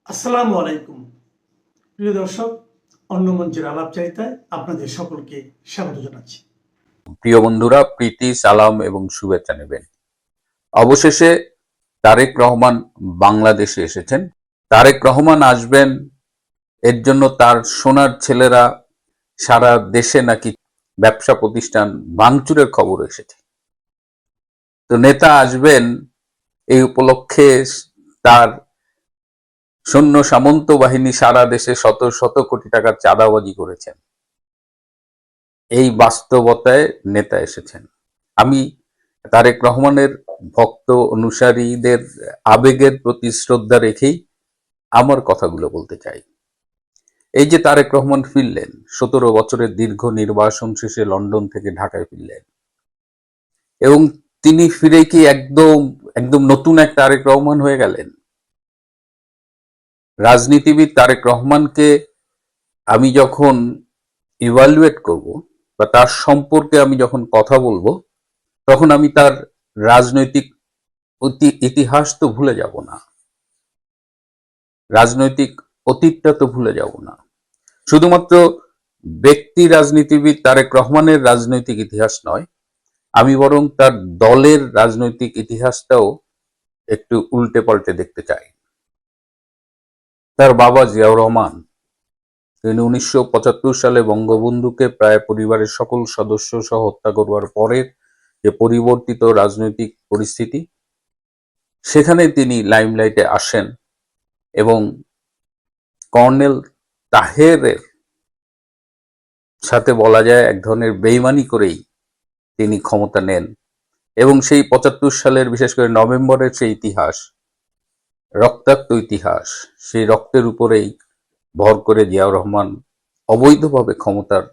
আসসালামু আলাইকুম প্রিয় দর্শক, অন্য মঞ্চের আলাপচারিতায় আপনাদের সকলকে স্বাগত জানাচ্ছি। প্রিয় বন্ধুরা, প্রীতি, সালাম এবং শুভেচ্ছা নেবেন। অবশেষে তারেক রহমান বাংলাদেশে এসেছেন। তারেক রহমান আসবেন, এর জন্য তার সোনার ছেলেরা সারা দেশে নাকি ব্যবসা প্রতিষ্ঠান ভাঙচুরের খবর এসেছে। তো নেতা আসবেন, এই উপলক্ষে তার সৈন্য সামন্ত বাহিনী সারা দেশে শত শত কোটি টাকার চাঁদাবাজি করেছেন। এই বাস্তবতায় নেতা এসেছেন। আমি তারেক রহমানের ভক্ত অনুসারীদের আবেগের প্রতি শ্রদ্ধা রেখেই আমার কথাগুলো বলতে চাই। এই যে তারেক রহমান ফিরলেন, 17 বছরের দীর্ঘ নির্বাসন শেষে লন্ডন থেকে ঢাকায় ফিরলেন, এবং তিনি ফিরে কি একদম একদম নতুন এক তারেক রহমান হয়ে গেলেন। রাজনীতিবিদ তারেক রহমানকে আমি যখন ইভালুয়েট করব বা তার সম্পর্কে আমি যখন কথা বলবো, তখন আমি তার রাজনৈতিক ইতিহাস তো ভুলে যাব না, রাজনৈতিক অতীতটা তো ভুলে যাব না। শুধুমাত্র ব্যক্তি রাজনীতিবিদ তারেক রহমানের রাজনৈতিক ইতিহাস নয়, আমি বরং তার দলের রাজনৈতিক ইতিহাসটাও একটু উল্টে পাল্টে দেখতে চাই। তার বাবা জিয়াউর রহমান, তিনি 1975 সালে বঙ্গবন্ধুকে প্রায় পরিবারের সকল সদস্য সহ হত্যা করবার পরের যে পরিবর্তিত রাজনৈতিক পরিস্থিতি, সেখানে তিনি লাইমলাইটে আসেন এবং কর্নেল তাহেরের সাথে বলা যায় এক ধরনের বেইমানি করেই তিনি ক্ষমতা নেন। এবং সেই 75 সালের বিশেষ করে নভেম্বরের সেই ইতিহাস, রক্তাক্ত ইতিহাস, সেই রক্তের উপরেই ভর করে জিয়াউর রহমান অবৈধভাবে ক্ষমতার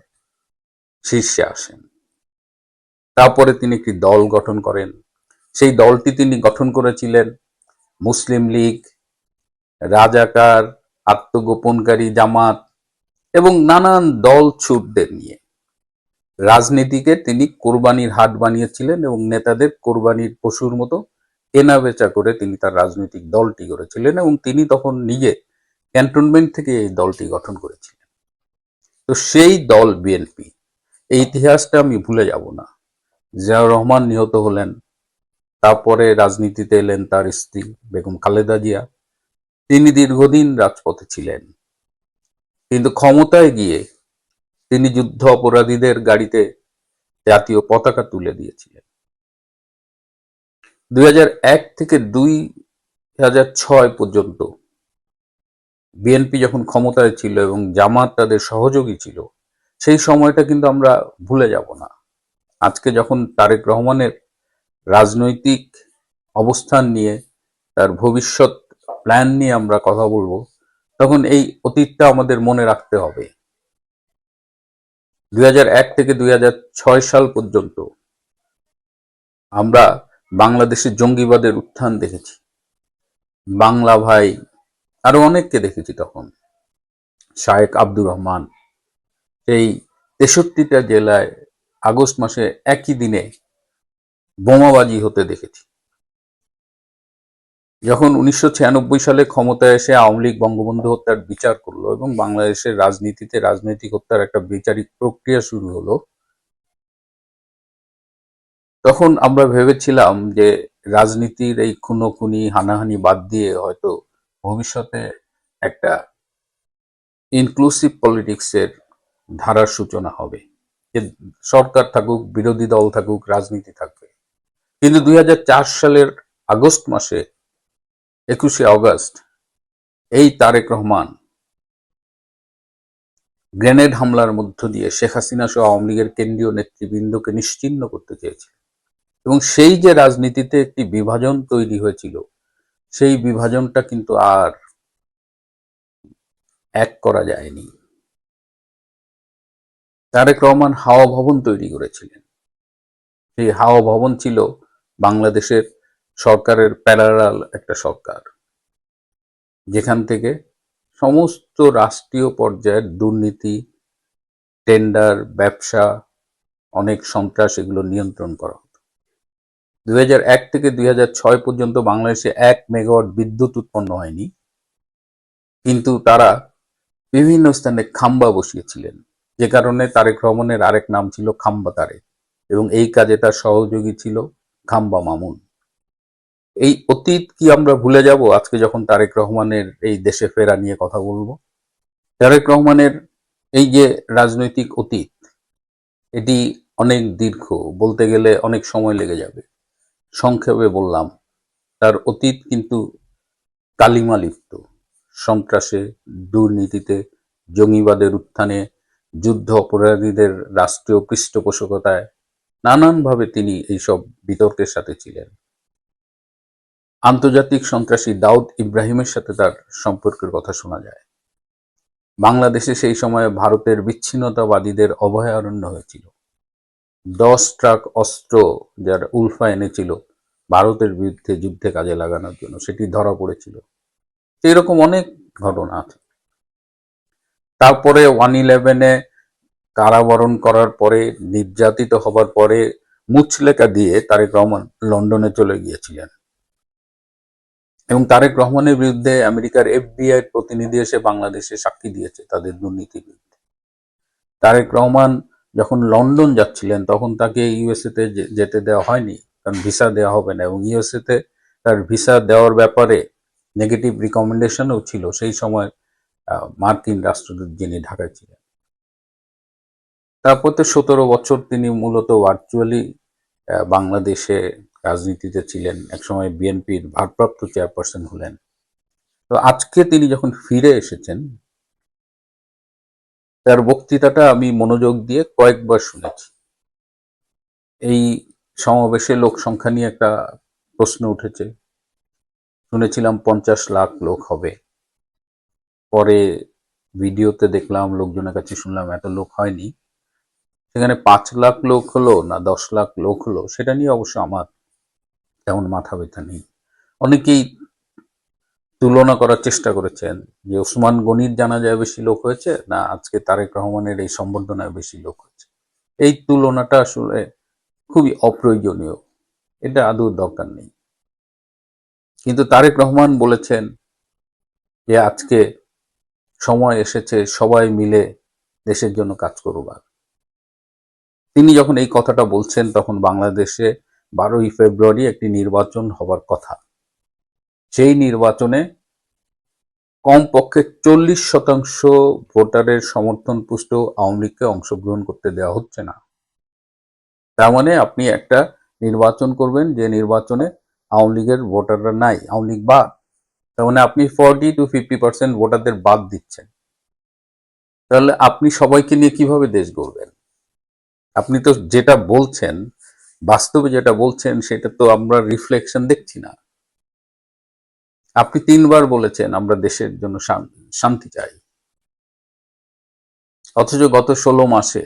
শীর্ষে আসেন। তারপরে তিনি একটি দল গঠন করেন। সেই দলটি তিনি গঠন করেছিলেন মুসলিম লীগ, রাজাকার, আত্মগোপনকারী জামাত এবং নানান দল ছুটদের নিয়ে। রাজনীতিকে তিনি কোরবানির হাট বানিয়েছিলেন এবং নেতাদের কোরবানির পশুর মতো কেনা বেচা করে তিনি তার রাজনৈতিক দলটি গড়েছিলেন, এবং তিনি তখন নিজে ক্যান্টনমেন্ট থেকে এই দলটি গঠন করেছিলেন। তো সেই দল বিএনপি, এই ইতিহাসটা আমি ভুলে যাব না। জিয়াউর রহমান নিহত হলেন, তারপরে রাজনীতিতে এলেন তার স্ত্রী বেগম খালেদা জিয়া। তিনি দীর্ঘদিন রাজপথে ছিলেন, কিন্তু ক্ষমতায় গিয়ে তিনি যুদ্ধ অপরাধীদের গাড়িতে জাতীয় পতাকা তুলে দিয়েছিলেন। 2001 থেকে 2006 পর্যন্ত বিএনপি যখন ক্ষমতায় ছিল এবং জামাত তাদের সহযোগী ছিল, সেই সময়টা কিন্তু আমরা ভুলে যাব না। আজকে যখন তারেক রহমানের রাজনৈতিক অবস্থান নিয়ে, তার ভবিষ্যৎ প্ল্যান নিয়ে আমরা কথা বলবো, তখন এই অতীতটা আমাদের মনে রাখতে হবে। 2001 থেকে 2006 সাল পর্যন্ত আমরা বাংলাদেশে জঙ্গিবাদের উত্থান দেখেছি। বাংলা ভাই, আরো অনেককে দেখেছি। তখন শায়েক আব্দুর রহমান, সেই 63টা জেলায় আগস্ট মাসে একই দিনে বোমাবাজি হতে দেখেছি। যখন 1996 সালে ক্ষমতায় এসে আওয়ামী লীগ বঙ্গবন্ধু হত্যার বিচার করলো এবং বাংলাদেশের রাজনীতিতে রাজনৈতিক হত্যার একটা বিচারিক প্রক্রিয়া শুরু হলো, তখন আমরা ভেবেছিলাম যে রাজনীতির এই খুনোখুনি হানাহানি বাদ দিয়ে হয়তো ভবিষ্যতে একটা ইনক্লুসিভ পলিটিক্সের ধারার সূচনা হবে, যে সরকার থাকুক, বিরোধী দল থাকুক, রাজনীতি থাকবে। কিন্তু 2004 সালের আগস্ট মাসে, 21শে আগস্ট, এই তারেক রহমান গ্রেনেড হামলার মধ্য দিয়ে শেখ হাসিনা সহ আওয়ামী লীগের কেন্দ্রীয় নেতৃবৃন্দকে নিশ্চিহ্ন করতে চেয়েছিল। এবং সেই যে রাজনীতিতে একটি বিভাজন তৈরি হয়েছিল, সেই বিভাজনটা কিন্তু আর এক করা যায়নি। তারেক রহমান হাওয়া ভবন তৈরি করেছিলেন। সেই হাওয়া ভবন ছিল বাংলাদেশের সরকারের প্যারালাল একটা সরকার, যেখান থেকে সমস্ত রাষ্ট্রীয় পর্যায়ের দুর্নীতি, টেন্ডার, ব্যবসা, অনেক সন্ত্রাস, এগুলো নিয়ন্ত্রণ করা হতো। 2001 থেকে 2006 পর্যন্ত বাংলাদেশে 1 মেগাওয়াট বিদ্যুৎ উৎপন্ন হয়নি। কিন্তু তারা বিভিন্ন স্থানে খাম্বা বসিয়েছিলেন, যে কারণে তারেক রহমানের আরেক নাম ছিল খাম্বা তারেক, এবং এই কাজে তার সহযোগী ছিল খাম্বা মামুন। এই অতীত কি আমরা ভুলে যাব আজকে যখন তারেক রহমানের এই দেশে ফেরা নিয়ে কথা বলবো? তারেক রহমানের এই যে রাজনৈতিক অতীত, এটি অনেক দীর্ঘ, বলতে গেলে অনেক সময় লেগে যাবে। সংক্ষেপে বললাম, তার অতীত কিন্তু কালিমালিপ্ত। সন্ত্রাসে, দুর্নীতিতে, জঙ্গিবাদের উত্থানে, যুদ্ধ অপরাধীদের রাষ্ট্রীয় পৃষ্ঠপোষকতায় নানানভাবে তিনি এইসব বিতর্কের সাথে ছিলেন। আন্তর্জাতিক সন্ত্রাসী দাউদ ইব্রাহিমের সাথে তার সম্পর্কের কথা শোনা যায়। বাংলাদেশে সেই সময়ে ভারতের বিচ্ছিন্নতাবাদীদের অভয়ারণ্য হয়েছিল। 10 ট্রাক অস্ত্র যার উলফা এনেছিল ভারতের বিরুদ্ধে যুদ্ধে কাজে লাগানোর জন্য, সেটি ধরা পড়েছিল। এরকম অনেক ঘটনা আছে। তারপরে 1/11-এ কারাবরণ করার পরে, নির্যাতিত হবার পরে মুচলেকা দিয়ে তারেক রহমান লন্ডনে চলে গিয়েছিলেন, এবং তারেক রহমানের বিরুদ্ধে আমেরিকার FBI প্রতিনিধি এসে বাংলাদেশে সাক্ষী দিয়েছে তাদের দুর্নীতির বিরুদ্ধে। তারেক রহমান যখন লন্ডন যাচ্ছিলেন তখন তাকে USA-তে যেতে দেওয়া হয়নি, কারণ ভিসা দেওয়া হবে না, এবং USA-তে তার ভিসা দেওয়ার ব্যাপারে নেগেটিভ রিকমেন্ডেশনও ছিল সেই সময় মার্কিন রাষ্ট্রদূত যিনি ঢাকায় ছিলেন। তারপর তো 17 বছর তিনি মূলত ভার্চুয়ালি বাংলাদেশে রাজনীতিতে ছিলেন, একসময় বিএনপির ভারপ্রাপ্ত চেয়ারপারসন হলেন। তো আজকে তিনি যখন ফিরে এসেছেন, তার বক্তৃতাটা আমি মনোযোগ দিয়ে কয়েকবার শুনেছি। এই সমাবেশে লোক সংখ্যা নিয়ে একটা প্রশ্ন উঠেছে। শুনেছিলাম 50 লাখ লোক হবে, পরে ভিডিওতে দেখলাম, লোকজনের কাছে শুনলাম এত লোক হয়নি। সেখানে 5 লাখ লোক হলো না 10 লাখ লোক হলো, সেটা নিয়ে অবশ্য আমার তেমন মাথা ব্যথা নেই। অনেকেই তুলনা করার চেষ্টা করেছেন যে ওসমান গনির জানাজায় বেশি লোক হয়েছে না আজকে তারেক রহমানের এই সম্বর্ধনায় বেশি লোক হয়েছে। এই তুলনাটা আসলে খুবই অপ্রয়োজনীয়, এটা আদৌ দরকার নেই। কিন্তু তারেক রহমান বলেছেন যে আজকে সময় এসেছে সবাই মিলে দেশের জন্য কাজ করবার। তিনি যখন এই কথাটা বলছেন তখন বাংলাদেশে 12ই ফেব্রুয়ারি একটি নির্বাচন হবার কথা। সেই নির্বাচনে কমপক্ষে 40% ভোটারের সমর্থন পুষ্ট আওয়ামী লীগকে অংশগ্রহণ করতে দেওয়া হচ্ছে না। তার মানে আপনি একটা নির্বাচন করবেন যে নির্বাচনে আওয়ামী লীগের ভোটাররা নাই, আওয়ামী লীগ বাদ। তার মানে আপনি 40 to 50% ভোটারদের বাদ দিচ্ছেন। তাহলে আপনি সবাইকে নিয়ে কিভাবে দেশ গড়বেন? আপনি তো যেটা বলছেন, বাস্তবে যেটা বলছেন, সেটা তো আমরা রিফ্লেকশন দেখছি না। আপনি 3 বার বলেছেন আমরা দেশের জন্য শান্তি চাই, অথচ গত 16 মাসে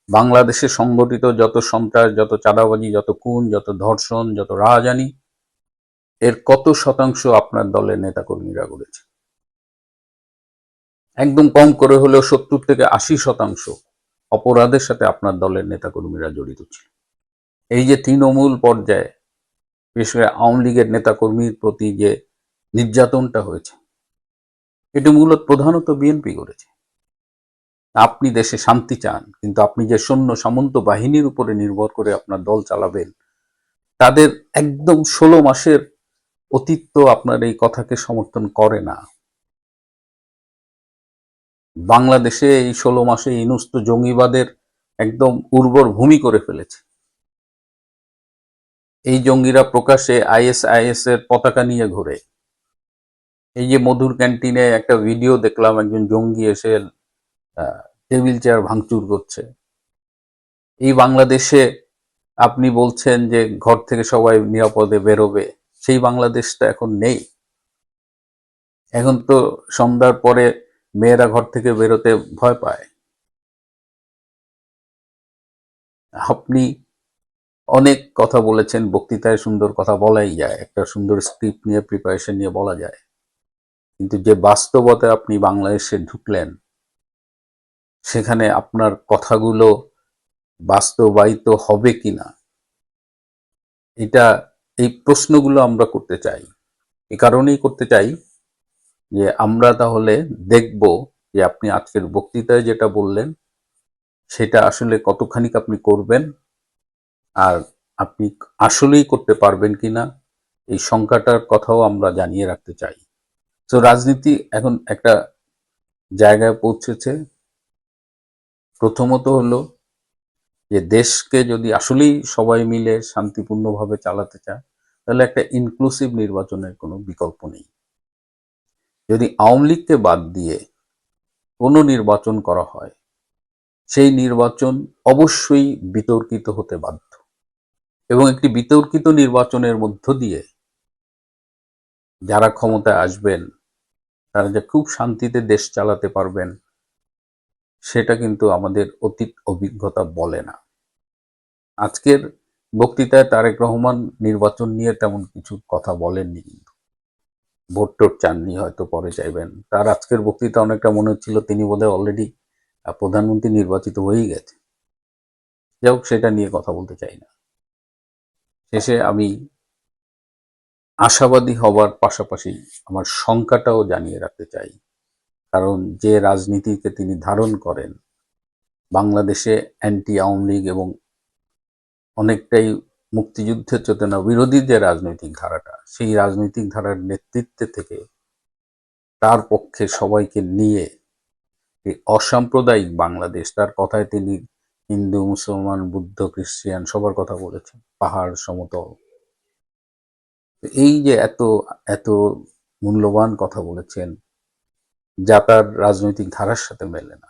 বাংলাদেশে সংগঠিত যত সন্ত্রাস, যত চাঁদাবাজি, যত খুন, যত ধর্ষণ, যত রাহাজানি, এর কত শতাংশ আপনার দলের নেতাকর্মীরা করেছে? একদম কম করে হলেও 70 থেকে 80% অপরাধের সাথে আপনার দলের নেতাকর্মীরা জড়িত ছিল। এই যে তৃণমূল পর্যায়ে বিশেষ করে আওয়ামী লীগের নেতাকর্মীর প্রতি যে নির্যাতনটা হয়েছে, এটা মূলত প্রধানত বিএনপি করেছে। আপনি দেশে শান্তি চান, কিন্তু আপনি যে সৈন্য সামন্ত বাহিনীর উপরে নির্ভর করে আপনার দল চালাবেন, তাদের একদম 16 মাসের অতীত তো আপনার এই কথাকে সমর্থন করে না। বাংলাদেশে এই 16 মাসে ইনুস তো জঙ্গিবাদের একদম উর্বর ভূমি করে ফেলেছে। এই জঙ্গিরা প্রকাশ্যে ISIS এর পতাকা নিয়ে ঘোরে। এই যে মধুর ক্যান্টিনে একটা ভিডিও দেখলাম, একজন জঙ্গি এসে টেবিল চেয়ার ভাঙচুর করছে। এই বাংলাদেশে আপনি বলছেন যে ঘর থেকে সবাই নিরাপদে বেরোবে, সেই বাংলাদেশটা এখন নেই। এখন তো সন্ধ্যার পরে মেয়েরা ঘর থেকে বেরোতে ভয় পায়। আপনি অনেক কথা বলেছেন, বক্তৃতায় সুন্দর কথা বলাই যায়, একটা সুন্দর স্ক্রিপ্ট নিয়ে প্রিপারেশন নিয়ে বলা যায়, কিন্তু যে বাস্তবতায় আপনি বাংলাদেশে ঢুকলেন, সেখানে আপনার কথাগুলো বাস্তবায়িত হবে কিনা, এই প্রশ্নগুলো আমরা করতে চাই। এ কারণেই করতে চাই যে আমরা তাহলে দেখব যে আপনি আজকের বক্তৃতায় যেটা বললেন সেটা আসলে কতখানি আপনি করবেন, আর আপনি আসলেই করতে পারবেন কিনা এই শঙ্কাটার কথাও আমরা জানিয়ে রাখতে চাই। তো রাজনীতি এখন একটা জায়গায় পৌঁছেছে। প্রথমত হলো যে দেশকে যদি আসলেই সবাই মিলে শান্তিপূর্ণভাবে চালাতে চায় তাহলে একটা ইনক্লুসিভ নির্বাচনের কোনো বিকল্প নেই। যদি আওয়ামী লীগকে বাদ দিয়ে কোনো নির্বাচন করা হয় সেই নির্বাচন অবশ্যই বিতর্কিত হতে বাধ্য, এবং একটি বিতর্কিত নির্বাচনের মধ্য দিয়ে যারা ক্ষমতায় আসবেন তারা যে খুব শান্তিতে দেশ চালাতে পারবেন সেটা কিন্তু আমাদের অতীত অভিজ্ঞতা বলে না। আজকের বক্তৃতায় তারেক রহমান নির্বাচন নিয়ে তেমন কিছু কথা বলেননি, কিন্তু ভোট টোট চাননি, হয়তো পরে চাইবেন। তার আজকের বক্তৃতা অনেকটা মনে হচ্ছিল তিনি বোধহয় অলরেডি প্রধানমন্ত্রী নির্বাচিত হয়েই গেছে। যাই হোক, সেটা নিয়ে কথা বলতে চাই না। শেষে আমি আশাবাদী হবার পাশাপাশি আমার শঙ্কাটাও জানিয়ে রাখতে চাই, কারণ যে রাজনীতিকে তিনি ধারণ করেন, বাংলাদেশে অ্যান্টি আওয়ামী লীগ এবং অনেকটাই মুক্তিযুদ্ধের চেতনা বিরোধী যে রাজনৈতিক ধারাটা, সেই রাজনৈতিক ধারার নেতৃত্বে থেকে তার পক্ষে সবাইকে নিয়ে এই অসাম্প্রদায়িক বাংলাদেশ, তার কথায় তিনি হিন্দু, মুসলমান, বুদ্ধ, খ্রিস্টান সবার কথা বলেছেন, পাহাড় সমতল। এই যে এত এত মূল্যবান কথা বলেছেন যা তার রাজনৈতিক ধারার সাথে মেলে না।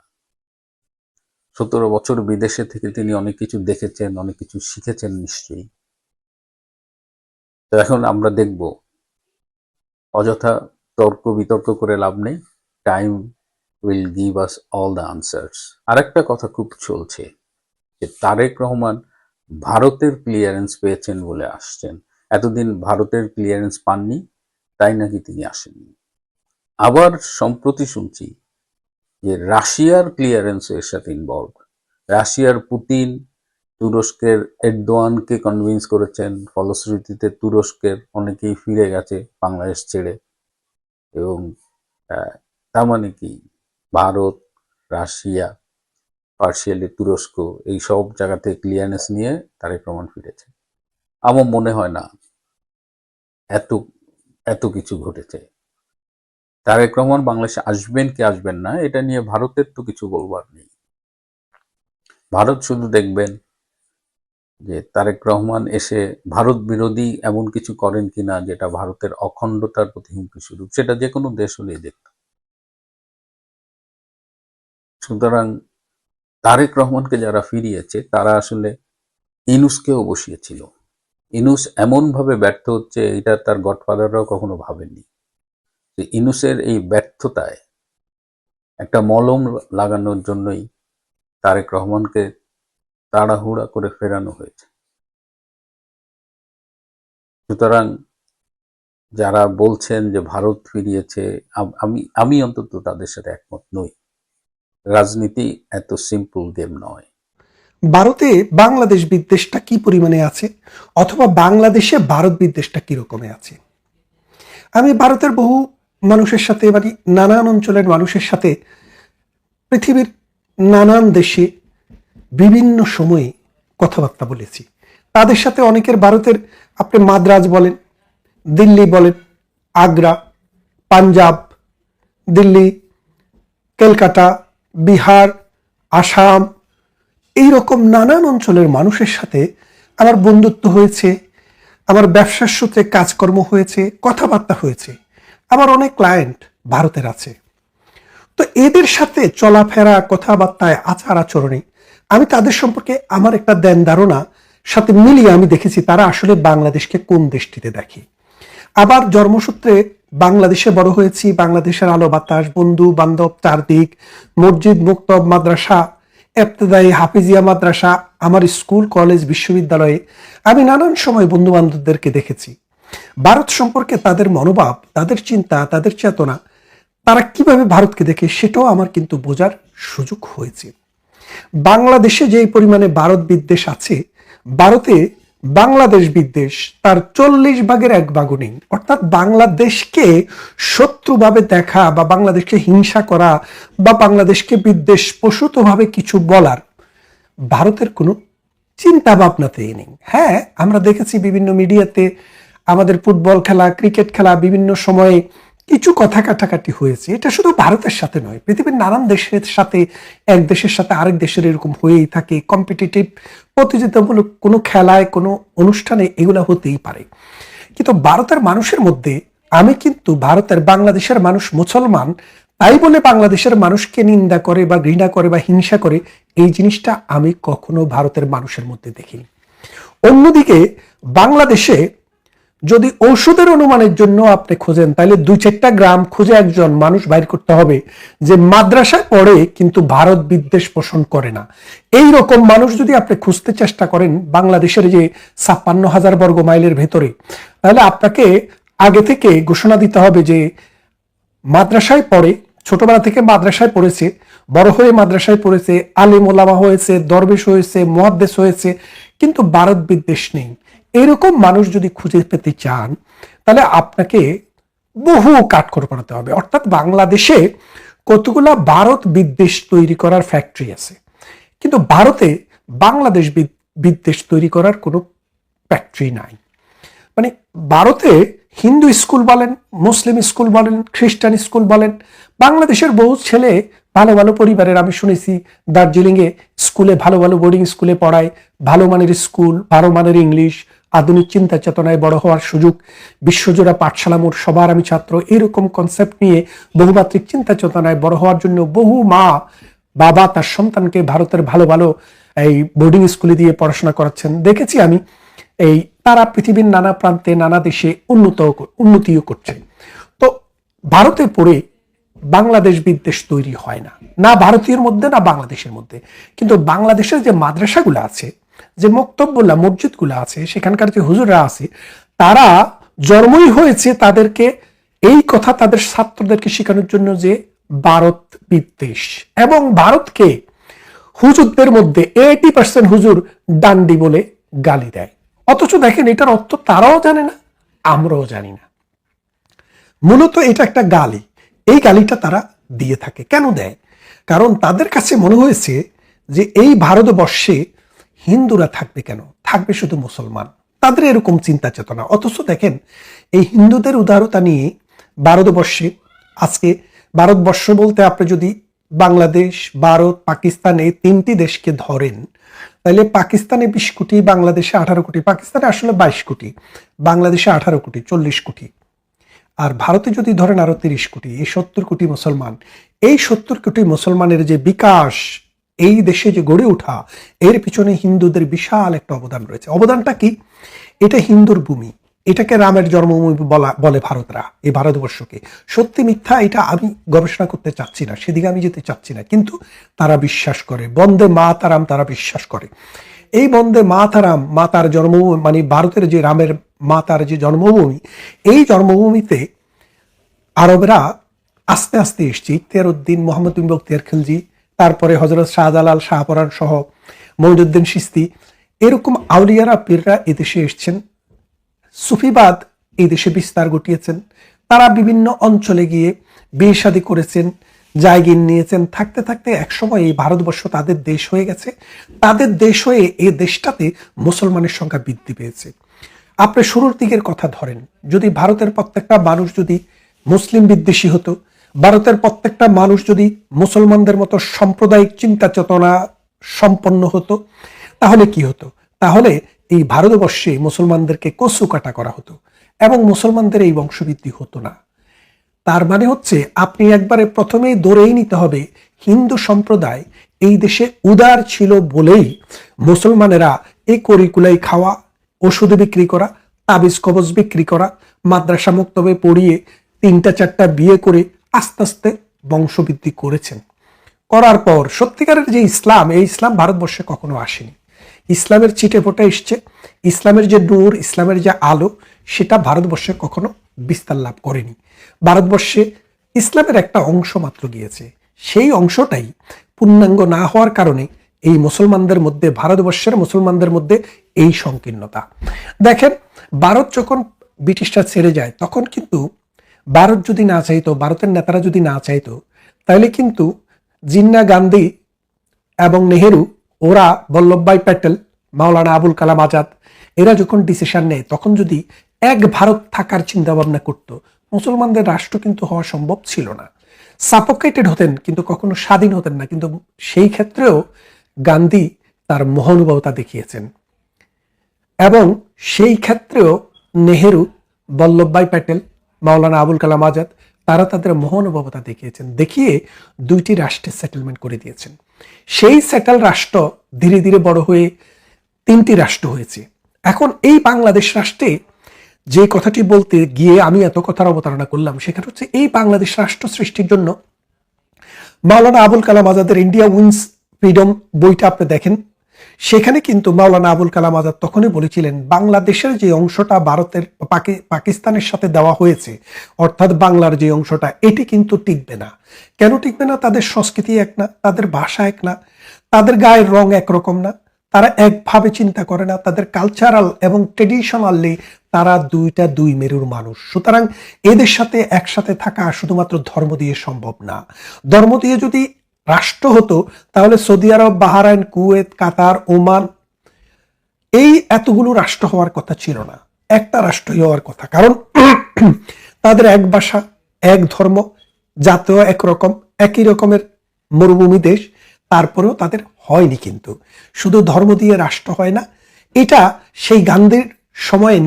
17 বছর বিদেশে থেকে তিনি অনেক কিছু দেখেছেন, অনেক কিছু শিখেছেন নিশ্চয়ই। তো এখন আমরা দেখব, অযথা তর্ক বিতর্ক করে লাভ নেই। Time will give us all the answers. আরেকটা কথা খুব চলছে যে তারেক রহমান ভারতের ক্লিয়ারেন্স পেয়েছেন বলে আসছেন। এতদিন ভারতের ক্লিয়ারেন্স পাননি, তাই নাকি তিনি আসেননি। আবার সম্প্রতি শুনছি যে রাশিয়ার ক্লিয়ারেন্স এর সাথে ইনভলভ। রাশিয়ার পুতিন তুরস্কের এরদোয়ানকে কনভিন্স করেছেন, ফলশ্রুতিতে তুরস্কের অনেকেই ফিরে গেছে বাংলাদেশ ছেড়ে। এবং তার মানে কি, ভারত, রাশিয়া, পার্শিয়ালি তুরস্ক, এই সব জায়গা থেকে ক্লিয়ারেন্স নিয়ে তারেক রহমান ফিরেছে। আমার মনে হয় না এত এত কিছু ঘটেছে। তারেক রহমান বাংলাদেশে আসবেন কি আসবেন না এটা নিয়ে ভারতের তো কিছু বলবার নেই। ভারত শুধু দেখবেন যে তারেক রহমান এসে ভারত বিরোধী এমন কিছু করেন কিনা যেটা ভারতের অখণ্ডতার প্রতি হুমকি স্বরূপ, সেটা যে কোনো দেশ হলেই দেখত। সুতরাং তারেক রহমানকে যারা ফিরিয়েছে তারা আসলে ইনুসকেও বসিয়েছিল। ইনুস এমনভাবে ব্যর্থ হচ্ছে, এটা তার গডফাদাররাও কখনো ভাবেননি। যে ইনুসের এই ব্যর্থতায় একটা মলম লাগানোর জন্যই তারেক রহমানকে তাড়াহুড়া করে ফেরানো হয়েছে। সুতরাং যারা বলছেন যে ভারত ফিরিয়েছে, আমি অন্তত তাদের সাথে একমত নই। রাজনীতি এত সিম্পল গেম নয়। ভারতে বাংলাদেশ বিদ্বেষটা কি পরিমাণে আছে, অথবা বাংলাদেশে ভারত বিদ্বেষটা কি রকমে আছে? আমি ভারতের বহু মানুষের সাথে, মানে নানান অঞ্চলের মানুষের সাথে, পৃথিবীর নানান দেশে বিভিন্ন সময়ে কথাবার্তা বলেছি। তাদের সাথে অনেকের ভারতের, আপনি মাদ্রাজ বলেন, দিল্লি বলেন, আগ্রা, পাঞ্জাব, দিল্লি, কলকাতা, বিহার, আসাম, এই রকম নানান অঞ্চলের মানুষের সাথে আমার বন্ধুত্ব হয়েছে, আমার ব্যবসার সূত্রে কাজকর্ম হয়েছে, কথাবার্তা হয়েছে। আমার অনেক ক্লায়েন্ট ভারতের আছে। তো এদের সাথে চলাফেরা, কথাবার্তায়, আচার আচরণে আমি তাদের সম্পর্কে আমার একটা ধ্যান ধারণা সাথে মিলিয়ে আমি দেখেছি তারা আসলে বাংলাদেশকে কোন দেশটিতে দেখে। আবার জন্মসূত্রে বাংলাদেশে বড় হয়েছি, বাংলাদেশের আলো বাতাস, বন্ধু বান্ধব চারদিক, মসজিদ, মুক্তব, মাদ্রাসা, ইবতেদায়ী, হাফিজিয়া মাদ্রাসা, আমার স্কুল, কলেজ, বিশ্ববিদ্যালয়ে আমি নানান সময় বন্ধু বান্ধবদেরকে দেখেছি। ভারত সম্পর্কে তাদের মনোভাব, তাদের চিন্তা, তাদের চেতনা, তারা কিভাবে ভারতকে দেখে সেটাও আমার কিন্তু বোঝার সুযোগ হয়েছে। বাংলাদেশে যে পরিমাণে ভারত বিদ্বেষ আছে, ভারতে বাংলাদেশ বিদ্বেষ তার 40 ভাগের 1 ভাগও নেই। অর্থাৎ বাংলাদেশকে শত্রুভাবে দেখা বা বাংলাদেশকে হিংসা করা বা বাংলাদেশকে বিদ্বেষ প্রসূতভাবে কিছু বলার ভারতের কোনো চিন্তা ভাবনাতেই নেই। হ্যাঁ, আমরা দেখেছি বিভিন্ন মিডিয়াতে আমাদের ফুটবল খেলা, ক্রিকেট খেলা বিভিন্ন সময়ে কিছু কথা কাটাকাটি হয়েছে। এটা শুধু ভারতের সাথে নয়, পৃথিবীর নানান দেশের সাথে, এক দেশের সাথে আরেক দেশের এরকম হয়েই থাকে। কম্পিটিটিভ প্রতিযোগিতামূলক কোনো খেলায়, কোনো অনুষ্ঠানে এগুলো হতেই পারে। কিন্তু ভারতের মানুষের মধ্যে আমি কিন্তু ভারতের, বাংলাদেশের মানুষ মুসলমান তাই বলে বাংলাদেশের মানুষকে নিন্দা করে বা ঘৃণা করে বা হিংসা করে, এই জিনিসটা আমি কখনো ভারতের মানুষের মধ্যে দেখিনি। অন্যদিকে বাংলাদেশে যদি ঔষধের অনুমানের জন্য আপনি খোঁজেন, তাহলে 2-4টা গ্রাম খুঁজে একজন মানুষ বাইর করতে হবে যে মাদ্রাসায় পড়ে কিন্তু ভারত বিদ্বেষ পোষণ করে না। এই রকম মানুষ যদি আপনি খুঁজতে চেষ্টা করেন বাংলাদেশের যে 56,000 বর্গ মাইলের ভেতরে, তাহলে আপনাকে আগে থেকে ঘোষণা দিতে হবে যে মাদ্রাসায় পড়ে, ছোটবেলা থেকে মাদ্রাসায় পড়েছে, বড় হয়ে মাদ্রাসায় পড়েছে, আলেম ওলামা হয়েছে, দরবেশ হয়েছে, মুহাদ্দিস হয়েছে, কিন্তু ভারত বিদ্বেষ নেই। এরকম মানুষ যদি খুঁজে পেতে চান, তাহলে আপনাকে বহু কাঠখড় পোড়াতে হবে। অর্থাৎ বাংলাদেশে কতগুলা ভারত বিদ্বেষ তৈরি করার ফ্যাক্টরি আছে, কিন্তু ভারতে বাংলাদেশ বিদ্বেষ তৈরি করার কোনো ফ্যাক্টরি নাই। মানে ভারতে হিন্দু স্কুল বলেন, মুসলিম স্কুল বলেন, খ্রিস্টান স্কুল বলেন, বাংলাদেশের বহু ছেলে ভালো ভালো পরিবারের, আমি শুনেছি দার্জিলিংয়ে স্কুলে ভালো ভালো বোর্ডিং স্কুলে পড়ায়, ভালো মানের স্কুল, ভালো মানের ইংলিশ, আধুনিক চিন্তা চেতনায় বড় হওয়ার সুযোগ, বিশ্বজোড়া পাঠশালা মোট সবার আমি ছাত্র, এরকম কনসেপ্ট নিয়ে বহুমাত্রিক চিন্তা চেতনায় বড় হওয়ার জন্য বহু মা বাবা তার সন্তানকে ভারতের ভালো ভালো এই বোর্ডিং স্কুলে দিয়ে পড়াশোনা করাচ্ছেন। দেখেছি আমি, এই তারা পৃথিবীর নানা প্রান্তে নানা দেশে উন্নতিও করছে। তো ভারতে পড়ে বাংলাদেশ বিদ্বেষ তৈরি হয় না, না ভারতীয়ের মধ্যে না বাংলাদেশের মধ্যে। কিন্তু বাংলাদেশের যে মাদ্রাসাগুলো আছে, যে মক্তবগুলা, মসজিদগুলো আছে, সেখানকার যে হুজুররা আছে, তারা জন্মই হয়েছে তাদেরকে এই কথা তাদের ছাত্রদেরকে শেখানোর জন্য যে ভারত বিদ্বেষ, এবং ভারতকে হুজুরদের মধ্যে 80% হুজুর ডান্ডি বলে গালি দেয়। অথচ দেখেন, এটার অর্থ তারাও জানে না, আমরাও জানি না। মূলত এটা একটা গালি। এই গালিটা তারা দিয়ে থাকে। কেন দেয়? কারণ তাদের কাছে মনে হয়েছে যে এই ভারতবর্ষে হিন্দুরা থাকবে কেন, থাকবে শুধু মুসলমান। তাদের এরকম চিন্তা চেতনা। অথচ দেখেন, এই হিন্দুদের উদারতা নিয়ে ভারতবর্ষে আজকে, ভারতবর্ষ বলতে আপনি যদি বাংলাদেশ, ভারত, পাকিস্তান এই 3টি দেশকে ধরেন, তাহলে পাকিস্তানে 20 কোটি, বাংলাদেশে 18 কোটি, পাকিস্তানে আসলে 22 কোটি, বাংলাদেশে 18 কোটি, 40 কোটি, আর ভারতে যদি ধরেন আরো 30 কোটি, এই 70 কোটি মুসলমান। এই 70 কোটি মুসলমানের যে বিকাশ, এই দেশে যে গড়ে ওঠা, এর পিছনে হিন্দুদের বিশাল একটা অবদান রয়েছে। অবদানটা কি? এটা হিন্দুর ভূমি, এটাকে রামের জন্মভূমি বলে ভারতরা, এই ভারতবর্ষকে। সত্যি মিথ্যা এটা আমি গবেষণা করতে চাচ্ছি না, সেদিকে আমি যেতে চাচ্ছি না, কিন্তু তারা বিশ্বাস করে, বন্দে মাতারাম তারা বিশ্বাস করে। এই বন্দে মাতারাম, মাতার জন্মভূমি, মানে ভারতের যে রামের মাতার যে জন্মভূমি, এই জন্মভূমিতে আরবরা আস্তে আস্তে এসছে। ইখতিয়ার উদ্দিন, মোহাম্মদ বিন বখতিয়ার খিলজি, তারপরে হযরত শাহজালাল, শাহপরান সহ মঈনুদ্দিন চিশতি, এরকম আউলিয়ারা, পীররা এদেশে এসছেন। সুফিবাদ এই দেশে বিস্তার ঘটিয়েছেন। তারা বিভিন্ন অঞ্চলে গিয়ে বিয়ে শাদী করেছেন, জায়গির নিয়েছেন। থাকতে থাকতে একসময় এই ভারতবর্ষ তাদের দেশ হয়ে গেছে। তাদের দেশ হয়ে এই দেশটাতে মুসলমানের সংখ্যা বৃদ্ধি পেয়েছে। আপনি শুরুর দিকের কথা ধরেন, যদি ভারতের প্রত্যেকটা মানুষ যদি মুসলিম বিদ্বেষী হতো, ভারতের প্রত্যেকটা মানুষ যদি মুসলমানদের মতো সাম্প্রদায়িক চিন্তা চেতনা সম্পন্ন হতো, তাহলে কি হতো? তাহলে এই ভারতবর্ষে মুসলমানদেরকে কচু কাটা করা হতো এবং মুসলমানদের এই বংশবৃদ্ধি হতো না। তার মানে হচ্ছে, আপনি একবারে প্রথমেই ধরেই নিতে হবে, হিন্দু সম্প্রদায় এই দেশে উদার ছিল বলেই মুসলমানেরা এই করিকুলাই খাওয়া, ওষুধ বিক্রি করা, তাবিজ কবজ বিক্রি করা, মাদ্রাসা মুক্তবে পড়িয়ে 3টা-4টা বিয়ে করে আস্তে আস্তে বংশবৃদ্ধি করেছেন। করার পর সত্যিকারের যে ইসলাম, এই ইসলাম ভারতবর্ষে কখনো আসেনি। ইসলামের ছিটে ফোটা এসছে। ইসলামের যে নূর, ইসলামের যে আলো, সেটা ভারতবর্ষে কখনো বিস্তার লাভ করেনি। ভারতবর্ষে ইসলামের একটা অংশ মাত্র গিয়েছে। সেই অংশটাই পূর্ণাঙ্গ না হওয়ার কারণে এই মুসলমানদের মধ্যে, ভারতবর্ষের মুসলমানদের মধ্যে এই সংকীর্ণতা। দেখেন, ভারত যখন ব্রিটিশরা ছেড়ে যায় তখন কিন্তু ভারত যদি না চাইতো, ভারতের নেতারা যদি না চাইতো, তাহলে কিন্তু জিন্না গান্ধী এবং নেহেরু, ওরা বল্লভভাই প্যাটেল, মাওলানা আবুল কালাম আজাদ, এরা যখন ডিসিশন নেয় তখন যদি এক ভারত থাকার চিন্তা ভাবনা করতো, মুসলমানদের রাষ্ট্র কিন্তু হওয়া সম্ভব ছিল না। সাফোকেটেড হতেন কিন্তু কখনো স্বাধীন হতেন না। কিন্তু সেই ক্ষেত্রেও গান্ধী তার মহানুভবতা দেখিয়েছেন এবং সেই ক্ষেত্রেও নেহেরু, বল্লভভাই প্যাটেল, মাওলানা আবুল কালাম আজাদ, তারা তাদের মহানুভবতা দেখিয়েছেন, দেখিয়ে দুইটি রাষ্ট্রের সেটেলমেন্ট করে দিয়েছেন। সেই সেটেল রাষ্ট্র ধীরে ধীরে বড় হয়ে 3টি রাষ্ট্র হয়েছে। এখন এই বাংলাদেশ রাষ্ট্রে যে কথাটি বলতে গিয়ে আমি এত কথার অবতারণা করলাম, সেখানে হচ্ছে এই বাংলাদেশ রাষ্ট্র সৃষ্টির জন্য মাওলানা আবুল কালাম আজাদের ইন্ডিয়া উইন্স ফ্রিডম বইটা আপনি দেখেন, সেখানে কিন্তু মাওলানা আবুল কালাম আজাদ তখনই বলেছিলেন বাংলাদেশের যে অংশটা ভারতের পাকিস্তানের সাথে দেওয়া হয়েছে, অর্থাৎ বাংলার যে অংশটা, এটি কিন্তু টিকবে না। কেন টিকবে না? তাদের সংস্কৃতি এক না, তাদের ভাষা এক না, তাদের গায়ের রং একরকম না, তারা একভাবে চিন্তা করে না, তাদের কালচারাল এবং ট্রেডিশনালি তারা দুই মেরুর মানুষ। সুতরাং এদের সাথে একসাথে থাকা শুধুমাত্র ধর্ম দিয়ে সম্ভব না। ধর্ম দিয়ে যদি রাষ্ট্র হতো তাহলে সৌদি আরব, বাহরাইন, কুয়েত, কাতার, ওমান, এই এতগুলো রাষ্ট্র হওয়ার কথা ছিল না, একটা রাষ্ট্রই হওয়ার কথা। কারণ তাদের এক ভাষা, এক ধর্ম, জাতীয় একরকম, একই রকমের মরুভূমি দেশ, তারপরেও তাদের হয়নি। কিন্তু শুধু ধর্ম দিয়ে রাষ্ট্র হয় না, এটা সেই গান্ধীর সময়ে,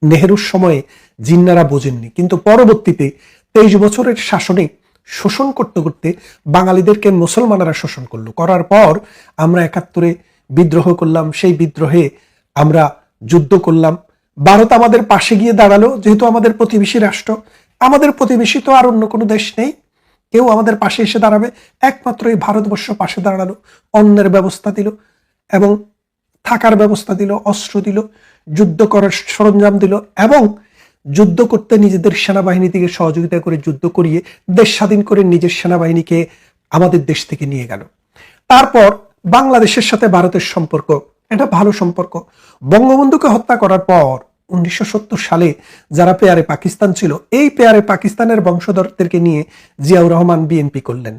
নেহেরুর সময়ে জিন্নারা বোঝেননি। কিন্তু পরবর্তীতে 23 বছরের শাসনে শোষণ করতে করতে বাঙালিদেরকে মুসলমানরা শোষণ করলো। করার পর আমরা 71-এ বিদ্রোহ করলাম, সেই বিদ্রোহে আমরা যুদ্ধ করলাম। ভারত আমাদের পাশে গিয়ে দাঁড়ালো, যেহেতু আমাদের প্রতিবেশী রাষ্ট্র, আমাদের প্রতিবেশী তো আর অন্য কোনো দেশ নেই, কেউ আমাদের পাশে এসে দাঁড়াবে, একমাত্র এই ভারতবর্ষ পাশে দাঁড়ালো, অন্যের ব্যবস্থা দিল এবং থাকার ব্যবস্থা দিল, অস্ত্র দিল, যুদ্ধ করার সরঞ্জাম দিল এবং যুদ্ধ করতে নিজেদের সেনাবাহিনী থেকে সহযোগিতা করে যুদ্ধ করিয়ে দেশ স্বাধীন করে নিজের সেনাবাহিনীকে আমাদের দেশ থেকে নিয়ে গেল। তারপর বাংলাদেশের সাথে ভারতের সম্পর্ক, এটা ভালো সম্পর্ক। বঙ্গবন্ধুকে হত্যা করার পর 1970 সালে যারা পেয়ারে পাকিস্তান ছিল, এই পেয়ারে পাকিস্তানের বংশধরদেরকে নিয়ে জিয়াউর রহমান বিএনপি করলেন।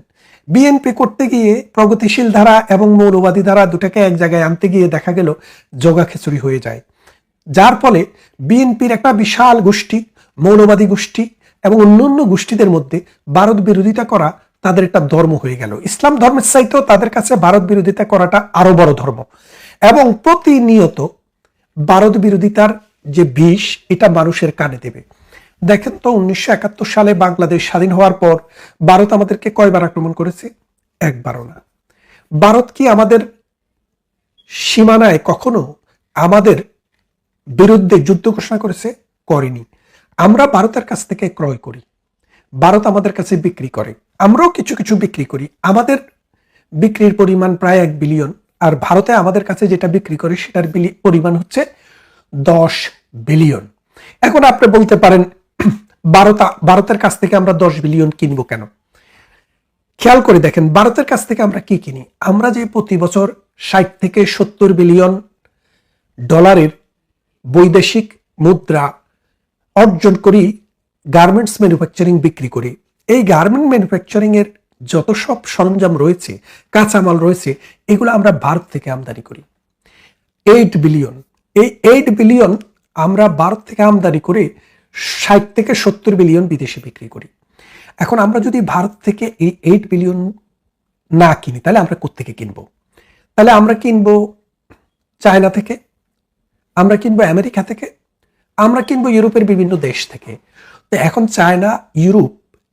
বিএনপি করতে গিয়ে প্রগতিশীল ধারা এবং মৌলবাদী ধারা দুটাকে এক জায়গায় আনতে গিয়ে দেখা গেল জগা খিচুড়ি হয়ে যায়, যার ফলে বিএনপির একটা বিশাল গোষ্ঠী, মৌলবাদী গোষ্ঠী এবং অন্যান্য গোষ্ঠীদের মধ্যে ভারত বিরোধিতা করা তাদের একটা ধর্ম হয়ে গেল। ইসলাম ধর্মের চাইতেও তাদের কাছে ভারত বিরোধিতা করাটা আরো বড় ধর্ম এবং প্রতিনিয়ত ভারত বিরোধিতার যে বিষ, এটা মানুষের কানে দেবে। দেখেন তো 1971 সালে বাংলাদেশ স্বাধীন হওয়ার পর ভারত আমাদেরকে কয়বার আক্রমণ করেছে? একবারও না। ভারত কি আমাদের সীমানায় কখনো আমাদের বিরুদ্ধে যুদ্ধ ঘোষণা করেছে? করেনি। আমরা ভারতের কাছ থেকে ক্রয় করি, ভারত আমাদের কাছে বিক্রি করে, আমরাও কিছু কিছু বিক্রি করি। আমাদের বিক্রির পরিমাণ প্রায় 1 বিলিয়ন, আর ভারতে আমাদের কাছে যেটা বিক্রি করে সেটার পরিমাণ হচ্ছে 10 বিলিয়ন। এখন আপনি বলতে পারেন ভারতের কাছ থেকে আমরা 10 বিলিয়ন কিনবো কেন? খেয়াল করে দেখেন ভারতের কাছ থেকে আমরা কি কিনি। আমরা যে প্রতি বছর 60 থেকে 70 বিলিয়ন ডলারের বৈদেশিক মুদ্রা অর্জন করি গার্মেন্টস ম্যানুফ্যাকচারিং বিক্রি করি, এই গার্মেন্ট ম্যানুফ্যাকচারিং এর যত সব সরঞ্জাম রয়েছে, কাঁচামাল রয়েছে, এগুলো আমরা ভারত থেকে আমদানি করি 8 বিলিয়ন। এই 8 বিলিয়ন আমরা ভারত থেকে আমদানি করে 60 থেকে 70 বিলিয়ন বিদেশে বিক্রি করি। এখন আমরা যদি ভারত থেকে এই 8 বিলিয়ন না কিনি, তাহলে আমরা কোত্থেকে কিনবো? তাহলে আমরা কিনবো চায়না থেকে, আমরা কিনবো আমেরিকা থেকে, আমরা কিনবো ইউরোপের বিভিন্ন দেশ থেকে। তো এখন চায়না, ইউরোপ,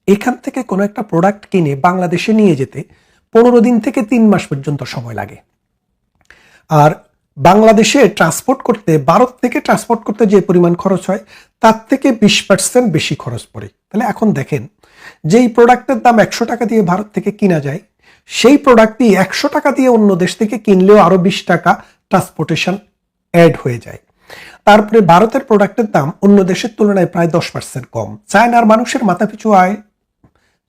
এখান থেকে কোনো একটা প্রোডাক্ট কিনে বাংলাদেশে নিয়ে যেতে 15 দিন থেকে 3 মাস পর্যন্ত সময় লাগে। আর বাংলাদেশে ট্রান্সপোর্ট করতে, ভারত থেকে ট্রান্সপোর্ট করতে যে পরিমাণ খরচ হয় তার থেকে 20% বেশি খরচ পড়ে। তাহলে এখন দেখেন, যেই প্রোডাক্টের দাম 100 টাকা দিয়ে ভারত থেকে কিনা যায়, সেই প্রোডাক্টটি 100 টাকা দিয়ে অন্য দেশ থেকে কিনলেও আরো 20 টাকা ট্রান্সপোর্টেশন অ্যাড হয়ে যায়। তারপরে ভারতের প্রোডাক্টের দাম অন্য দেশের তুলনায় প্রায় 10% কম। চায়নার মানুষের মাথাপিছু আয়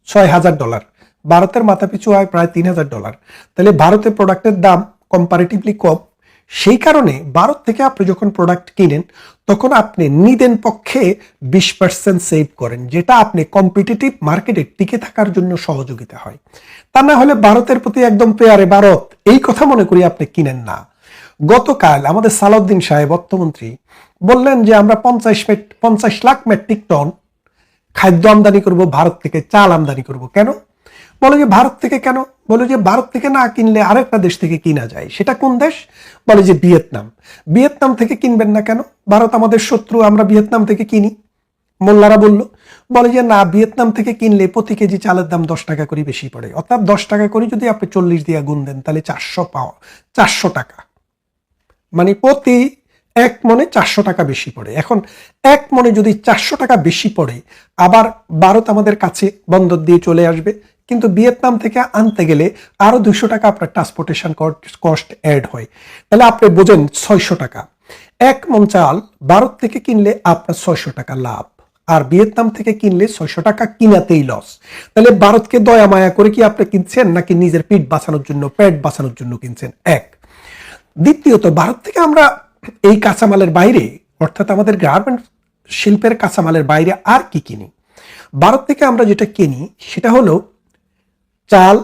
$6,000, ভারতের মাথাপিছু আয় প্রায় $3,000। তাহলে ভারতের প্রোডাক্টের দাম কম্পারেটিভলি কম, সেই কারণে ভারত থেকে আপনি যখন প্রোডাক্ট কিনেন তখন আপনি নিদেন পক্ষে 20% সেভ করেন, যেটা আপনি কম্পিটিটিভ মার্কেটে টিকে থাকার জন্য সহযোগিতা হয়। তা না হলে ভারতের প্রতি একদম পেয়ারে ভারত এই কথা মনে করি আপনি কিনেন না। গতকাল আমাদের সালাউদ্দিন সাহেব অর্থমন্ত্রী বললেন যে আমরা 50 লাখ মেট্রিক টন খাদ্য আমদানি করব ভারত থেকে, চাল আমদানি করব। কেন? বলে যে ভারত থেকে। কেন? বলে যে ভারত থেকে না কিনলে আরেকটা দেশ থেকে কিনা যায়। সেটা কোন দেশ? বলে যে ভিয়েতনাম। ভিয়েতনাম থেকে কিনবেন না কেন? ভারত আমাদের শত্রু, আমরা ভিয়েতনাম থেকে কিনি। মোল্লারা বলে যে না, ভিয়েতনাম থেকে কিনলে প্রতি কেজি চালের দাম 10 টাকা করে বেশি পড়ে, অর্থাৎ 10 টাকা করে যদি আপনি 40 দিয়ে গুণ দেন তাহলে 400 টাকা, মানে প্রতি 1 মনে 400 টাকা বেশি পড়ে। এখন 1 মনে যদি 400 টাকা বেশি পড়ে, আবার ভারত আমাদের কাছে বন্দর দিয়ে চলে আসবে, কিন্তু ভিয়েতনাম থেকে আনতে গেলে আরো 200 টাকা আপনার ট্রান্সপোর্টেশন কস্ট অ্যাড হয়। তাহলে আপনি বোঝেন 600 টাকা। 1 মন চাল ভারত থেকে কিনলে আপনার 600 টাকা লাভ, আর ভিয়েতনাম থেকে কিনলে 600 টাকা কিনাতেই লস। তাহলে ভারতকে দয়া মায়া করে কি আপনি কিনছেন, নাকি নিজের পেট বাঁচানোর জন্য কিনছেন? এক। দ্বিতীয়ত, ভারত থেকে আমরা এই কাঁচামালের বাইরে, অর্থাৎ আমাদের গার্মেন্ট শিল্পের কাঁচামালের বাইরে আর কি কিনি? ভারত থেকে আমরা যেটা কিনি সেটা হলো চাল,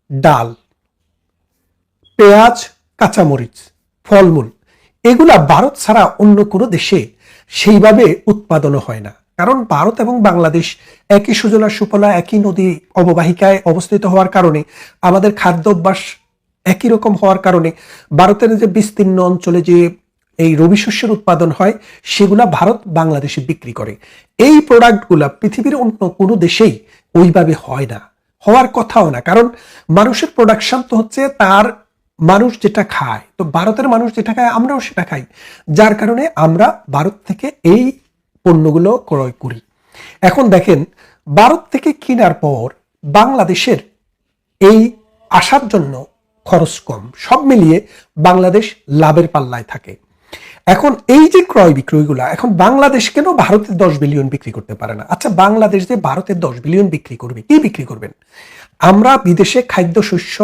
ডাল, পেঁয়াজ, কাঁচামরিচ, ফলমূল। এগুলা ভারত ছাড়া অন্য কোনো দেশে সেইভাবে উৎপাদন হয় না। কারণ ভারত এবং বাংলাদেশ একই সুজলা সুফলা, একই নদী অববাহিকায় অবস্থিত হওয়ার কারণে, আমাদের খাদ্য অভ্যাস একই রকম হওয়ার কারণে ভারতের যে বিস্তীর্ণ অঞ্চলে যে এই রবি শস্যের উৎপাদন হয় সেগুলা ভারত বাংলাদেশে বিক্রি করে। এই প্রোডাক্টগুলা পৃথিবীর অন্য কোনো দেশেই ওইভাবে হয় না, হওয়ার কথাও না। কারণ মানুষের প্রোডাকশন তো হচ্ছে তার মানুষ যেটা খায়, তো ভারতের মানুষ যেটা খায় আমরাও সেটা খাই, যার কারণে আমরা ভারত থেকে এই পণ্যগুলো ক্রয় করি। এখন দেখেন, ভারত থেকে কেনার পর বাংলাদেশের এই আসার জন্য খরচ কম, সব মিলিয়ে বাংলাদেশ লাভের পাল্লায় থাকে। এখন এই যে ক্রয় বিক্রয়গুলা, এখন বাংলাদেশ কেন ভারতে 10 বিলিয়ন বিক্রি করতে পারে না? আচ্ছা, বাংলাদেশ যে ভারতে 10 বিলিয়ন বিক্রি করবে, কি বিক্রি করবেন? আমরা বিদেশে খাদ্যশস্য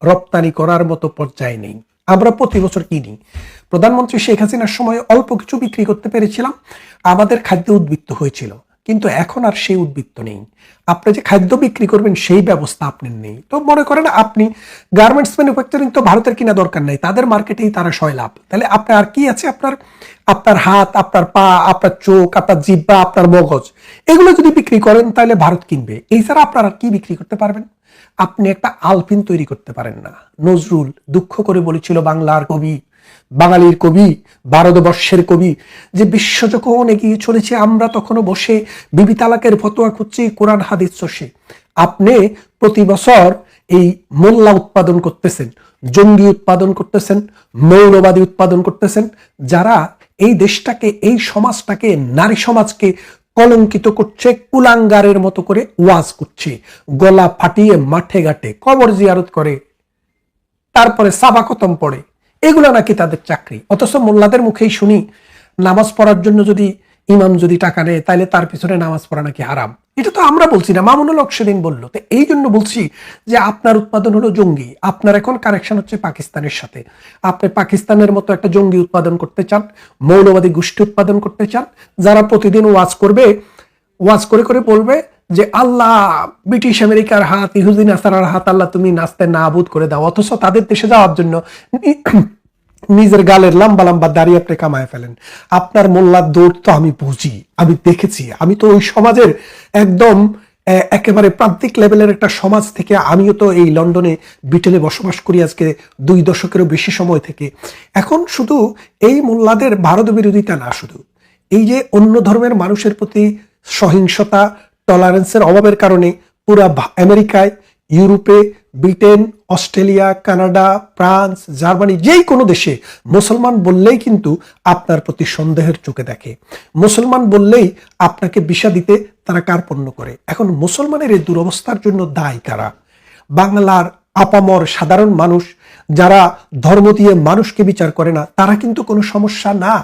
রপ্তানি করার মতো পর্যায়ে নেই, আমরা প্রতি বছর কিনি। প্রধানমন্ত্রী শেখ হাসিনার সময় অল্প কিছু বিক্রি করতে পেরেছিলাম, আমাদের খাদ্য উদ্বৃত্ত হয়েছিল, কিন্তু এখন আর সেই উদ্বৃত্ত নেই। আপনি যে খাদ্য বিক্রি করবেন সেই ব্যবস্থা আপনার নেই। তো মনে করেন আপনি গার্মেন্টস ম্যানুফ্যাকচারিং তো ভারতের কিনা দরকার নাই, তাদের মার্কেটেই তারা লাভ। তাহলে আপনার আর কি আছে? আপনার হাত, আপনার পা, আপনার চোখ, আপনার জিহ্বা, আপনার মগজ, এগুলো যদি বিক্রি করেন তাহলে ভারত কিনবে। এই ছাড়া আপনারা কি বিক্রি করতে পারবেন? আপনি একটা আলপিন তৈরি করতে পারেন না। নজরুল দুঃখ করে বলেছিল, বাংলার কবি, বাঙালির কবি, ভারতবর্ষের কবি, যে বিশ্ব যখন এগিয়ে চলেছে আমরা তখনও বসে বিবি তালাকের ফতোয়া খুঁজছি কোরআন হাদিস চষে। আপনি প্রতি বছর এই মোল্লা উৎপাদন করতেছেন, জঙ্গি উৎপাদন করতেছেন, মৌলবাদী উৎপাদন করতেছেন, যারা এই দেশটাকে, এই সমাজটাকে, নারী সমাজকে কলঙ্কিত করছে, কুলাঙ্গারের মতো করে ওয়াজ করছে, গলা ফাটিয়ে মাঠে ঘাটে কবর জিয়ারত করে, তারপরে সাবা খতম পড়ে, এগুলো নাকি তাদের চাকরি। অথচ মোল্লাদের মুখেই শুনি নামাজ পড়ার জন্য যদি ইমাম যদি টাকা নেয় তাহলে তার পিছনে নামাজ পড়া নাকি হারাম। এটা তো আমরা বলছি না, মামুনুল হক সেদিন বললো। তো এই জন্য বলছি যে আপনার উৎপাদন হলো জঙ্গি, আপনার এখন কানেকশন হচ্ছে পাকিস্তানের সাথে। আপনি পাকিস্তানের মতো একটা জঙ্গি উৎপাদন করতে চান, মৌলবাদী গোষ্ঠী উৎপাদন করতে চান, যারা প্রতিদিন ওয়াজ করবে, ওয়াজ করে করে বলবে যে আল্লাহ, ব্রিটিশ আমেরিকার হাত, ইহুদি নাসারার হাত আল্লাহ তুমি নাস্তে নাবুদ করে দাও। অথচ তাদের দেশে যাওয়ার জন্য নিজের গালের লম্বা লম্বা দাঁড়িয়ে আপনি কামায় ফেলেন। আপনার মোল্লার দৌড় তো আমি বুঝি, আমি দেখেছি, আমি তো ওই সমাজের একদম একেবারে প্রান্তিক লেভেলের একটা সমাজ থেকে, আমিও তো এই লন্ডনে ব্রিটেনে বসবাস করি আজকে 2 দশকেরও বেশি সময় থেকে। এখন শুধু এই মোল্লাদের ভারত বিরোধিতা না, শুধু এই যে অন্য ধর্মের মানুষের প্রতি সহিংসতা, টলারেন্সের অভাবের কারণে পুরা আমেরিকায়, ইউরোপে, Britain, Australia, Canada, France, Germany, যেই কোনো দেশে মুসলমান বললেই কিন্তু আপনার প্রতি সন্দেহের চোখে দেখে। মুসলমান বললেই আপনাকে ভিসা দিতে তারা কার্পণ্য করে। এখন মুসলমানের এই দুরবস্থার জন্য দায়ী কারা? বাংলার আপামর সাধারণ মানুষ যারা ধর্ম দিয়ে মানুষকে বিচার করে না, তারা কিন্তু কোনো সমস্যা না।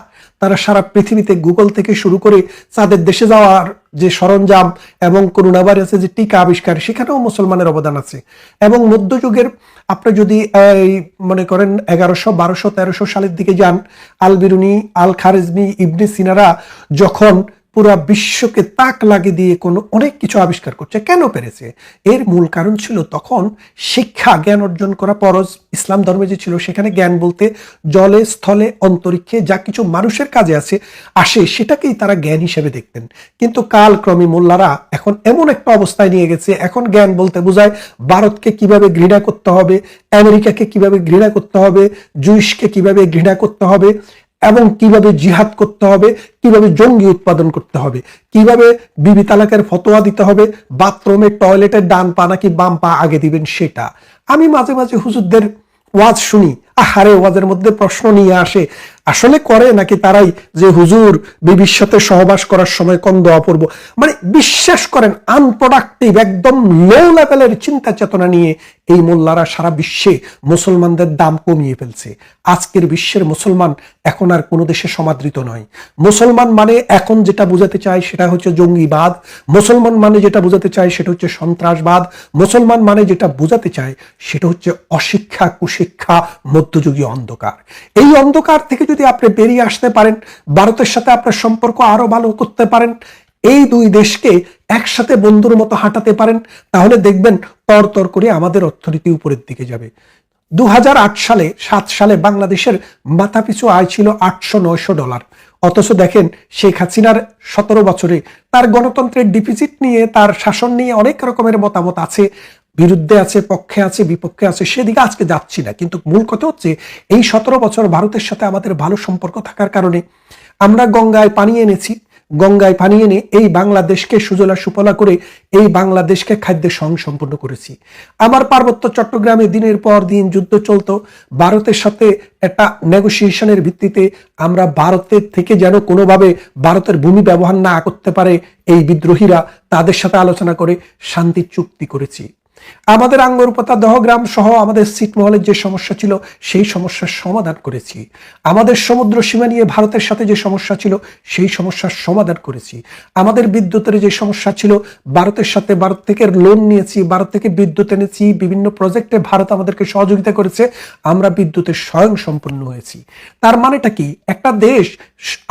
তারা সারা পৃথিবীতে গুগল থেকে শুরু করে তাদের দেশে যাওয়ার যে সরঞ্জাম এবং করোনা ভাইরাসের যে টিকা আবিষ্কার, সেখানেও মুসলমানের অবদান আছে। এবং মধ্যযুগের আপনি যদি মনে করেন 1100, 1200, 1300 সালের দিকে যান, আল বিরুনি, আল খারেজমি, ইবনে সিনারা যখন পুরা বিশ্বকে তাক লাগিয়ে দিয়ে অনেক কিছু আবিষ্কার করছে, কেন পেরেছে? এর মূল কারণ ছিল তখন শিক্ষা, জ্ঞান অর্জন করা ফরজ। ইসলাম ধর্মে যে ছিল, সেখানে জ্ঞান বলতে জলে, স্থলে, অন্তরিক্ষে যা কিছু মানুষের কাজে আসে সেটাকেই তারা জ্ঞান হিসেবে দেখতেন। কিন্তু কালক্রমে মোল্লারা এখন এমন একটা অবস্থায় নিয়ে গেছে, এখন জ্ঞান বলতে বোঝায় ভারতকে কিভাবে ঘৃণা করতে হবে, আমেরিকাকে কিভাবে ঘৃণা করতে হবে, জুইশকে কিভাবে ঘৃণা করতে হবে, এবং কিভাবে জিহাদ করতে হবে, কিভাবে জঙ্গি উৎপাদন করতে হবে, কিভাবে বিবি তালাকের ফতোয়া দিতে হবে, বাথরুমে টয়লেটের ডান পা নাকি বাম পা আগে দিবেন সেটা। আমি মাঝে মাঝে হুজুরদের ওয়াজ শুনি, আহারে ওয়াজের মধ্যে প্রশ্ন নিয়ে আসে, আসলে করে নাকি তারাই যে হুজুর বিবির সাথে সহবাস করার সময় কোন দোয়া পড়বো। মানে বিশ্বাস করেন আনপ্রোডাক্টিভ, একদম লো লেভেলের চিন্তা চেতনা নিয়ে এই মোল্লারা সারা বিশ্বে মুসলমানদের দাম কমিয়ে ফেলছে। আজকের বিশ্বের মুসলমান এখন আর কোনো দেশে সমাদৃত নয়। মুসলমান মানে এখন যেটা বোঝাতে চায় সেটা হচ্ছে জঙ্গিবাদ, মুসলমান মানে যেটা বোঝাতে চায় সেটা হচ্ছে সন্ত্রাসবাদ, মুসলমান মানে যেটা বোঝাতে চায় সেটা হচ্ছে অশিক্ষা, কুশিক্ষা, মধ্যযুগীয় অন্ধকার। এই অন্ধকার থেকে যদি আপনি বেরিয়ে আসতে পারেন, ভারতের সাথে আপনার সম্পর্ক আরো ভালো করতে পারেন, এই দুই দেশকে একসাথে বন্ধুর মতো হাঁটাতে পারেন, তাহলে দেখবেন তর করে আমাদের অর্থনীতি উপরের দিকে যাবে। 2008 সালে 7 সালে বাংলাদেশের মাথাপিছু আয় ছিল $800-900। অথচ দেখেন শেখ হাসিনার 17 বছরে তার গণতন্ত্রের ডিফিসিট নিয়ে, তার শাসন নিয়ে অনেক রকমের মতামত আছে, বিরুদ্ধে আছে, পক্ষে আছে, বিপক্ষে আছে, সেদিকে আজকে যাচ্ছি না। কিন্তু মূল কথা হচ্ছে এই 17 বছর ভারতের সাথে আমাদের ভালো সম্পর্ক থাকার কারণে আমরা গঙ্গায় পানি এনেছি, গঙ্গায় পানি এনে এই বাংলাদেশকে সুজলা সুফলা করে এই বাংলাদেশকে খাদ্যে স্বয়ংসম্পূর্ণ করেছি। আমার পার্বত্য চট্টগ্রামে দিনের পর দিন যুদ্ধ চলতো, ভারতের সাথে একটা নেগোসিয়েশনের ভিত্তিতে আমরা ভারতের থেকে যেন কোনোভাবে ভারতের ভূমি ব্যবহার না করতে পারে এই বিদ্রোহীরা, তাদের সাথে আলোচনা করে শান্তি চুক্তি করেছি। আমাদের আঙ্গরপোতা, দহগ্রাম সহ আমাদের ছিটমহলের যে সমস্যা ছিল সেই সমস্যার সমাধান করেছি। আমাদের সমুদ্র সীমা নিয়ে ভারতের সাথে যে সমস্যা ছিল সেই সমস্যার সমাধান করেছি। আমাদের বিদ্যুতের যে সমস্যা ছিল ভারতের সাথে, ভারত থেকে লোন নিয়েছি, ভারত থেকে বিদ্যুৎ এনেছি, বিভিন্ন প্রজেক্টে ভারত আমাদেরকে সহযোগিতা করেছে, আমরা বিদ্যুতের স্বয়ং সম্পূর্ণ হয়েছি। তার মানেটা কি? একটা দেশ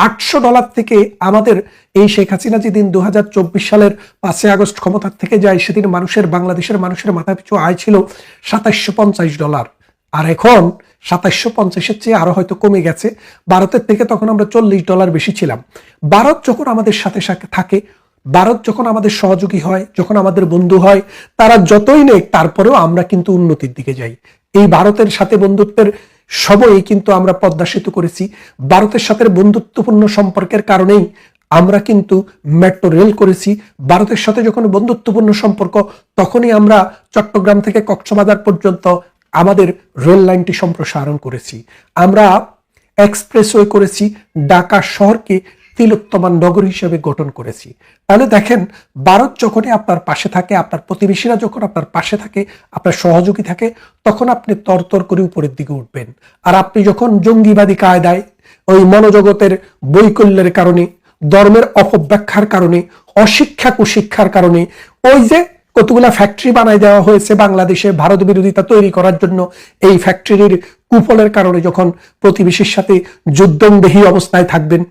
$800 থেকে আমাদের এই শেখ হাসিনা যেদিন 2024 সালের 5 আগস্ট ক্ষমতার থেকে যায়, সেদিন বাংলাদেশের মানুষের মাথা পিছু আয় ছিল $2750। আর এখন 2750-এর চেয়ে আরো হয়তো কমে গেছে। ভারতের থেকে তখন আমরা $40 বেশি ছিলাম। ভারত যখন আমাদের সাথে সাথে থাকে, ভারত যখন আমাদের সহযোগী হয়, যখন আমাদের বন্ধু হয়, তারা যতই নেক তারপরেও আমরা কিন্তু উন্নতির দিকে যাই। এই ভারতের সাথে বন্ধুত্বের সময়ে কিন্তু আমরা পদ্মা সেতু করেছি। ভারতের সাথে বন্ধুত্বপূর্ণ সম্পর্কের কারণেই আমরা কিন্তু মেট্রো রেল করেছি। ভারতের সাথে যখন বন্ধুত্বপূর্ণ সম্পর্ক, তখনই আমরা চট্টগ্রাম থেকে কক্সবাজার পর্যন্ত আমাদের রেল লাইনটি সম্প্রসারণ করেছি। আমরা এক্সপ্রেসওয়ে করেছি, ঢাকা শহরকে তিলোত্তমা নগর হিসেবে গঠন করেছি। তাহলে দেখেন, ভারত যখনই আপনার পাশে থাকে, আপনার প্রতিবেশীরা যখন আপনার পাশে থাকে, আপনার সহযোগী থাকে, তখন আপনি তরতর করে উপরের দিকে উঠবেন। আর আপনি যখন জঙ্গিবাদী কায়দায়, ওই মনোজগতের বৈকল্যের কারণে, ধর্মের অপব্যাখ্যার কারণে, অশিক্ষা কুশিক্ষার কারণে, ওই যে কতগুলা ফ্যাক্টরি বানাই দেওয়া হয়েছে বাংলাদেশে ভারত বিরোধিতা তৈরি করার জন্য, এই ফ্যাক্টরির কুফলের কারণে যখন প্রতিবেশীর সাথে যুদ্ধংদেহী অবস্থায় থাকবেন,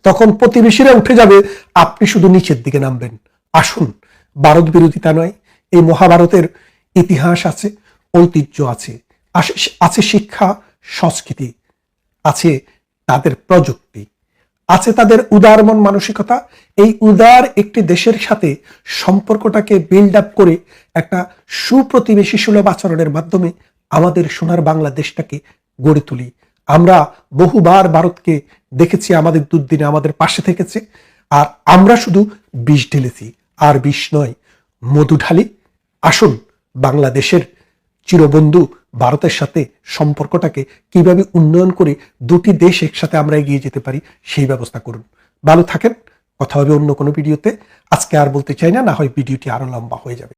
তখন প্রতিবেশীরা উঠে যাবে, আপনি শুধু নিচের দিকে নামবেন। আসুন, ভারত বিরোধিতা নয়, এই মহাভারতের ইতিহাস আছে, ঐতিহ্য আছে, আছে শিক্ষা, সংস্কৃতি, আছে তাদের প্রযুক্তি, আছে তাদের উদার মন মানসিকতা। এই উদার একটি দেশের সাথে সম্পর্কটাকে বিল্ড আপ করে একটা সুপ্রতিবেশী সুলভ আচরণের মাধ্যমে আমাদের সোনার বাংলাদেশটাকে গড়ে তুলি। আমরা বহুবার ভারতকে দেখেছি আমাদের দুর্দিনে আমাদের পাশে থেকেছে, আর আমরা শুধু বিষ ঢেলেছি, আর বিষ নয়, মধু ঢালি। আসুন, বাংলাদেশের চিরবন্ধু ভারতের সাথে সম্পর্কটাকে কিভাবে উন্নয়ন করে দুটি দেশ একসাথে আমরা এগিয়ে যেতে পারি সেই ব্যবস্থা করুন। ভালো থাকেন, কথা হবে অন্য কোনো ভিডিওতে। আজকে আর বলতে চাই না, না হয় ভিডিওটি আরো লম্বা হয়ে যাবে।